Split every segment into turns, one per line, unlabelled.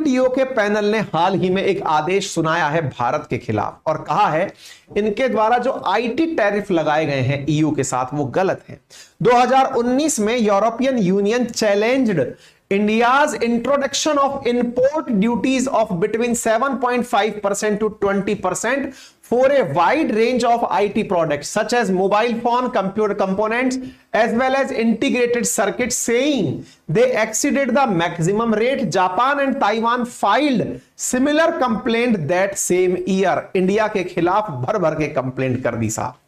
WTO के panel ने हाल ही में एक आदेश सुनाया है भारत के खिलाफ और कहा है इनके द्वारा जो आईटी टैरिफ लगाए गए हैं ईयू के साथ वो गलत है। 2019 में European union challenged India's introduction of import duties of between 7.5% to 20% for a wide range of IT products such as mobile phone, computer components as well as integrated circuits, saying they exceeded the maximum rate. Japan and Taiwan filed similar complaint that same year. India के खिलाफ भर भर के complaint कर दी साहब।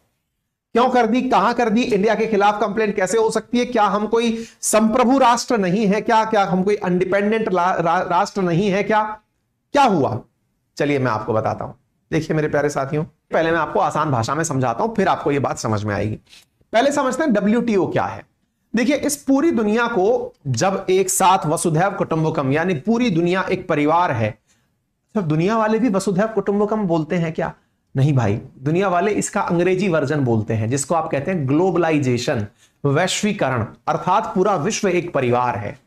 क्यों कर दी, कहां कर दी? इंडिया के खिलाफ कंप्लेंट कैसे हो सकती है? क्या हम कोई संप्रभु राष्ट्र नहीं है क्या? क्या हम कोई इंडिपेंडेंट राष्ट्र नहीं है क्या? क्या हुआ? चलिए मैं आपको बताता हूं। देखिए मेरे प्यारे साथियों, पहले मैं आपको आसान भाषा में समझाता हूं, फिर आपको यह बात समझ में आएगी। पहले समझते हैं डब्ल्यूटीओ क्या है। देखिए इस पूरी दुनिया को जब एक साथ वसुधैव कुटुंबकम यानी पूरी दुनिया एक परिवार है, तो दुनिया वाले भी वसुधैव कुटुंबकम बोलते हैं क्या? नहीं भाई, दुनिया वाले इसका अंग्रेजी वर्जन बोलते हैं जिसको आप कहते हैं ग्लोबलाइजेशन, वैश्वीकरण, अर्थात पूरा विश्व एक परिवार है।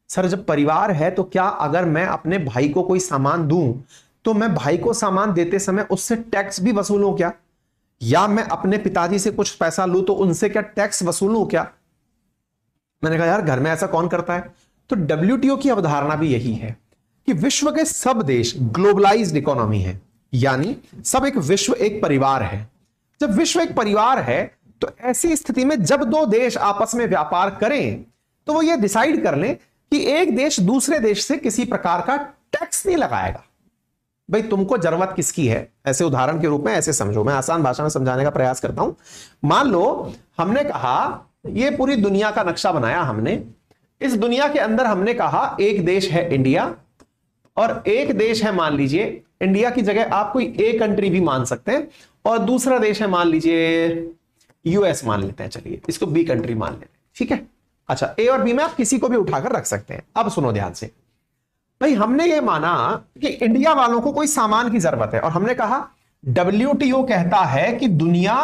सर जब परिवार है तो क्या अगर मैं अपने भाई को कोई सामान दूं तो मैं भाई को सामान देते समय उससे टैक्स भी वसूलूं क्या? या मैं अपने पिताजी से कुछ पैसा लूं तो उनसे क्या टैक्स वसूलूं क्या? मैंने कहा यार घर में ऐसा कौन करता है? तो डब्ल्यूटीओ की अवधारणा भी यही है कि विश्व के सब देश ग्लोबलाइज्ड इकोनॉमी है, यानी सब एक विश्व एक परिवार है। जब विश्व एक परिवार है तो ऐसी स्थिति में जब दो देश आपस में व्यापार करें तो वो ये डिसाइड कर लें कि एक देश दूसरे देश से किसी प्रकार का टैक्स नहीं लगाएगा। भाई तुमको जरूरत किसकी है? ऐसे उदाहरण के रूप में ऐसे समझो, मैं आसान भाषा में समझाने का प्रयास करता हूं। मान लो हमने कहा ये पूरी दुनिया का नक्शा बनाया हमने, इस दुनिया के अंदर हमने कहा एक देश है इंडिया और एक देश है मान लीजिए इंडिया की जगह आप कोई ए कंट्री भी मान सकते हैं और दूसरा देश है मान लीजिए यूएस मान लेते हैं, चलिए इसको बी कंट्री मान लेते हैं, ठीक है। अच्छा ए और बी में आप किसी को भी उठाकर रख सकते हैं। अब सुनो ध्यान से, भाई हमने ये माना कि इंडिया वालों को कोई सामान की जरूरत है और हमने कहा डब्ल्यूटीओ कहता है कि दुनिया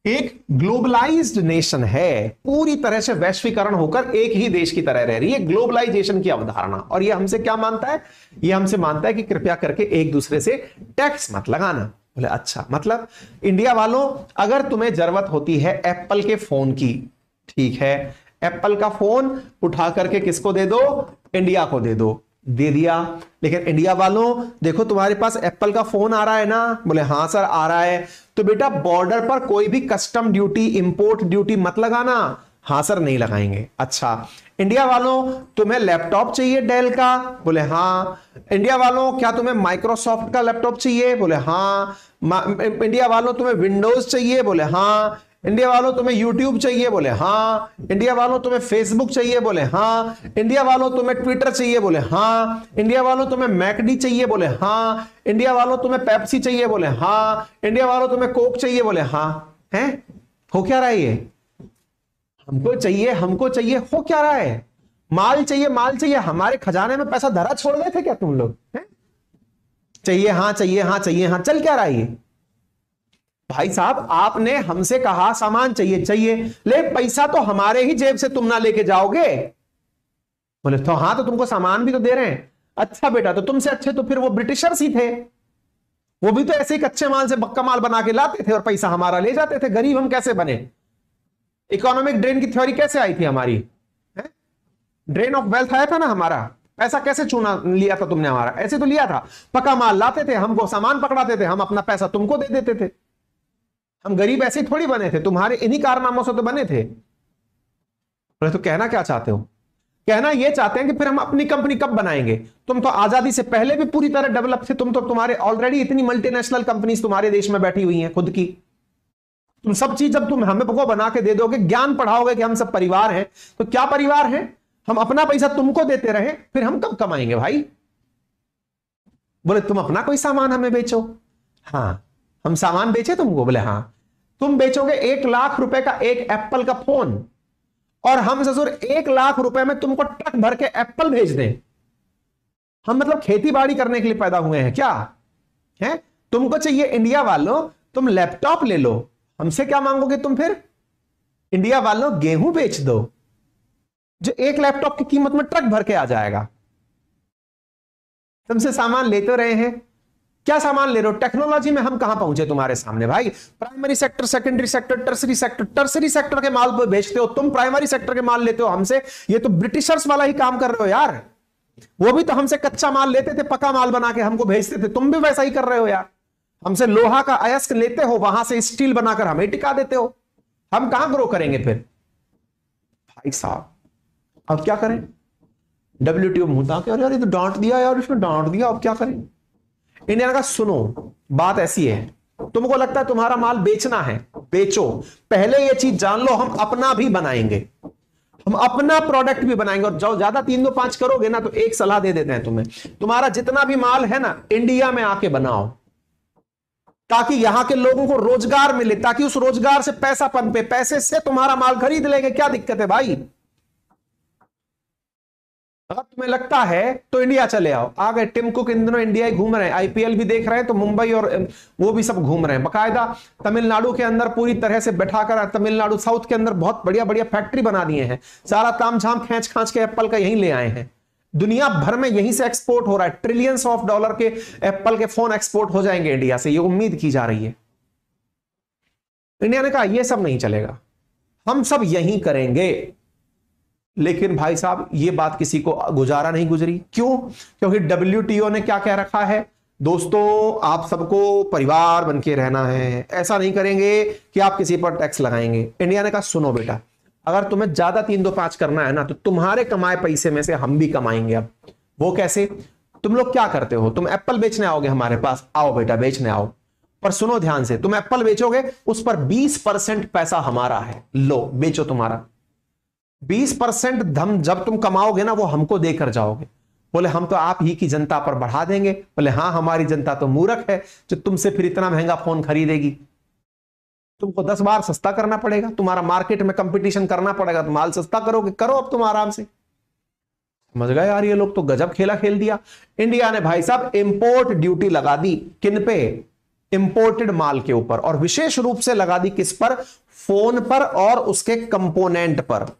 एक ग्लोबलाइज्ड नेशन है, पूरी तरह से वैश्वीकरण होकर एक ही देश की तरह रह रही है, ग्लोबलाइजेशन की अवधारणा। और ये हमसे क्या मानता है? ये हमसे मानता है कि कृपया करके एक दूसरे से टैक्स मत लगाना। बोले अच्छा, मतलब इंडिया वालों अगर तुम्हें जरूरत होती है एप्पल के फोन की, ठीक है, एप्पल का फोन उठा करके किसको दे दो? इंडिया को दे दो। दे दिया, लेकिन इंडिया वालों देखो तुम्हारे पास एप्पल का फोन आ रहा है ना? बोले हाँ सर आ रहा है। तो बेटा बॉर्डर पर कोई भी कस्टम ड्यूटी, इंपोर्ट ड्यूटी मत लगाना। हाँ सर नहीं लगाएंगे। अच्छा इंडिया वालों तुम्हें लैपटॉप चाहिए डेल का? बोले हाँ। इंडिया वालों क्या तुम्हें माइक्रोसॉफ्ट का लैपटॉप चाहिए? बोले हाँ। इंडिया वालों तुम्हें विंडोज चाहिए? बोले हाँ। इंडिया वालों तुम्हें यूट्यूब चाहिए? बोले हाँ। इंडिया वालों तुम्हें फेसबुक चाहिए? बोले हाँ। इंडिया वालों तुम्हें ट्विटर चाहिए? बोले हाँ। इंडिया वालों तुम्हें मैकडी चाहिए? बोले हाँ। इंडिया वालों तुम्हें पेप्सी चाहिए? बोले हाँ। इंडिया वालों तुम्हें कोक चाहिए? बोले हाँ। हैं? हो क्या रहा है ये? हमको चाहिए, हमको चाहिए, हो क्या रहा है? माल चाहिए, माल चाहिए। हमारे खजाने में पैसा धरा छोड़ गए थे क्या तुम लोग? चाहिए हाँ, चाहिए हाँ, चाहिए हाँ, चल क्या रहा है ये? भाई साहब आपने हमसे कहा सामान चाहिए, चाहिए, ले पैसा तो हमारे ही जेब से तुम ना लेके जाओगे। बोले तो हाँ, तो तुमको सामान भी तो दे रहे हैं। अच्छा बेटा, तो तुमसे अच्छे तो फिर वो ब्रिटिशर्स ही थे, वो भी तो ऐसे ही कच्चे माल से पक्का माल बना के लाते थे और पैसा हमारा ले जाते थे। गरीब हम कैसे बने? इकोनॉमिक ड्रेन की थ्योरी कैसे आई थी हमारी? ड्रेन ऑफ वेल्थ आया था ना हमारा। पैसा कैसे चूना लिया था तुमने हमारा? ऐसे तो लिया था, पक्का माल लाते थे, हमको सामान पकड़ाते थे, हम अपना पैसा तुमको दे देते थे। हम गरीब ऐसे ही थोड़ी बने थे, तुम्हारे इन्हीं कारनामों से तो बने थे। तो कहना क्या चाहते हो? कहना ये चाहते हैं कि फिर हम अपनी कंपनी कब बनाएंगे? तुम तो आजादी से पहले भी पूरी तरह डेवलप थे। तुम तो, तुम्हारे ऑलरेडी इतनी मल्टीनेशनल कंपनीज तुम्हारे देश में बैठी हुई हैं खुद की। तुम सब चीज जब तुम हमें को बना के दे दोगे, ज्ञान पढ़ाओगे कि हम सब परिवार हैं, तो क्या परिवार है? हम अपना पैसा तुमको देते रहे, फिर हम कब कमाएंगे भाई? बोले तुम अपना कोई सामान हमें बेचो। हाँ, हम सामान बेचे तुमको? बोले हाँ। तुम बेचोगे 1 लाख रुपए का एक एप्पल का फोन और हम ससुर 1 लाख रुपए में तुमको ट्रक भर के एप्पल भेज दें। हम मतलब खेती बाड़ी करने के लिए पैदा हुए हैं क्या? है तुमको चाहिए इंडिया वालों तुम लैपटॉप ले लो, हमसे क्या मांगोगे तुम फिर? इंडिया वालों गेहूं बेच दो, जो 1 लैपटॉप की कीमत में ट्रक भर के आ जाएगा। तुमसे सामान ले तो रहे हैं, क्या सामान ले रहे हो? टेक्नोलॉजी में हम कहां पहुंचे तुम्हारे सामने भाई? Primary sector, secondary sector, tertiary sector, tertiary sector के माल पे बेचते हो तुम, प्राइमरी सेक्टर के माल लेते हो हमसे। ये तो ब्रिटिशर्स वाला ही काम कर रहे हो यार। वो भी तो हमसे कच्चा माल लेते थे, पका माल बना के हमको भेजते थे, तुम भी वैसा ही कर रहे हो यार। हमसे लोहा का अयस्क लेते हो, वहां से स्टील बनाकर हमें टिका देते हो। हम कहां ग्रो करेंगे फिर भाई साहब? अब क्या करें? WTO मुंह के, अरे यार ये तो डांट दिया यार, इसमें डांट दिया, अब क्या करें? इंडिया का सुनो, बात ऐसी है, तुमको लगता है तुम्हारा माल बेचना है, बेचो, पहले ये चीज जान लो हम अपना भी बनाएंगे, हम अपना प्रोडक्ट भी बनाएंगे। और जो ज्यादा 3 2 5 करोगे ना, तो एक सलाह दे देते हैं तुम्हें, तुम्हारा जितना भी माल है ना, इंडिया में आके बनाओ, ताकि यहां के लोगों को रोजगार मिले, ताकि उस रोजगार से पैसा पनपे, पैसे से तुम्हारा माल खरीद लेंगे। क्या दिक्कत है भाई? अगर तुम्हें लगता है तो इंडिया चले आओ। आ गए टिम कुक, इन दिनों इंडिया ही घूम रहे हैं, IPL भी देख रहे हैं, तो मुंबई और वो भी सब घूम रहे हैं। बकायदा तमिलनाडु के अंदर पूरी तरह से बैठाकर, तमिलनाडु साउथ के अंदर बहुत बढ़िया बढ़िया फैक्ट्री बना दिए हैं, सारा तामझाम खींच खांच के एप्पल का यहीं ले आए हैं। दुनिया भर में यहीं से एक्सपोर्ट हो रहा है, ट्रिलियंस ऑफ डॉलर के एप्पल के फोन एक्सपोर्ट हो जाएंगे इंडिया से, ये उम्मीद की जा रही है। इंडिया ने कहा यह सब नहीं चलेगा, हम सब यहीं करेंगे। लेकिन भाई साहब ये बात किसी को गुजारा नहीं गुजरी। क्यों? क्योंकि WTO ने क्या कह रखा है, दोस्तों आप सबको परिवार बन के रहना है, ऐसा नहीं करेंगे कि आप किसी पर टैक्स लगाएंगे। इंडिया ने कहा सुनो बेटा, अगर तुम्हें ज्यादा 3 2 5 करना है ना, तो तुम्हारे कमाए पैसे में से हम भी कमाएंगे। अब वो कैसे? तुम लोग क्या करते हो, तुम एप्पल बेचने आओगे हमारे पास, आओ बेटा बेचने आओ, पर सुनो ध्यान से, तुम एप्पल बेचोगे उस पर 20% पैसा हमारा है, लो बेचो, तुम्हारा 20% धम जब तुम कमाओगे ना, वो हमको देकर जाओगे। बोले हम तो आप ही की जनता पर बढ़ा देंगे। बोले हाँ, हमारी जनता तो मूर्ख है जो तुमसे फिर इतना महंगा फोन खरीदेगी। तुमको 10 बार सस्ता करना पड़ेगा, तुम्हारा मार्केट में कंपटीशन करना पड़ेगा, तो माल सस्ता करोगे, करो अब तुम आराम से। समझ गए यार, ये लोग तो गजब खेला खेल दिया। इंडिया ने भाई साहब इंपोर्ट ड्यूटी लगा दी, किन पे? इंपोर्टेड माल के ऊपर, और विशेष रूप से लगा दी किस पर? फोन पर और उसके कंपोनेंट पर।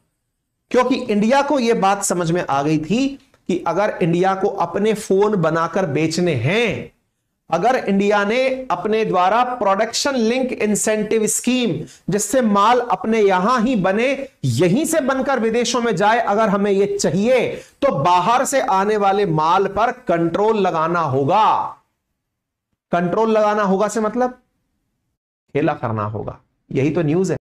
क्योंकि इंडिया को यह बात समझ में आ गई थी कि अगर इंडिया को अपने फोन बनाकर बेचने हैं, अगर इंडिया ने अपने द्वारा प्रोडक्शन लिंक इंसेंटिव स्कीम, जिससे माल अपने यहां ही बने, यहीं से बनकर विदेशों में जाए, अगर हमें यह चाहिए, तो बाहर से आने वाले माल पर कंट्रोल लगाना होगा। कंट्रोल लगाना होगा से मतलब खेला करना होगा। यही तो न्यूज है।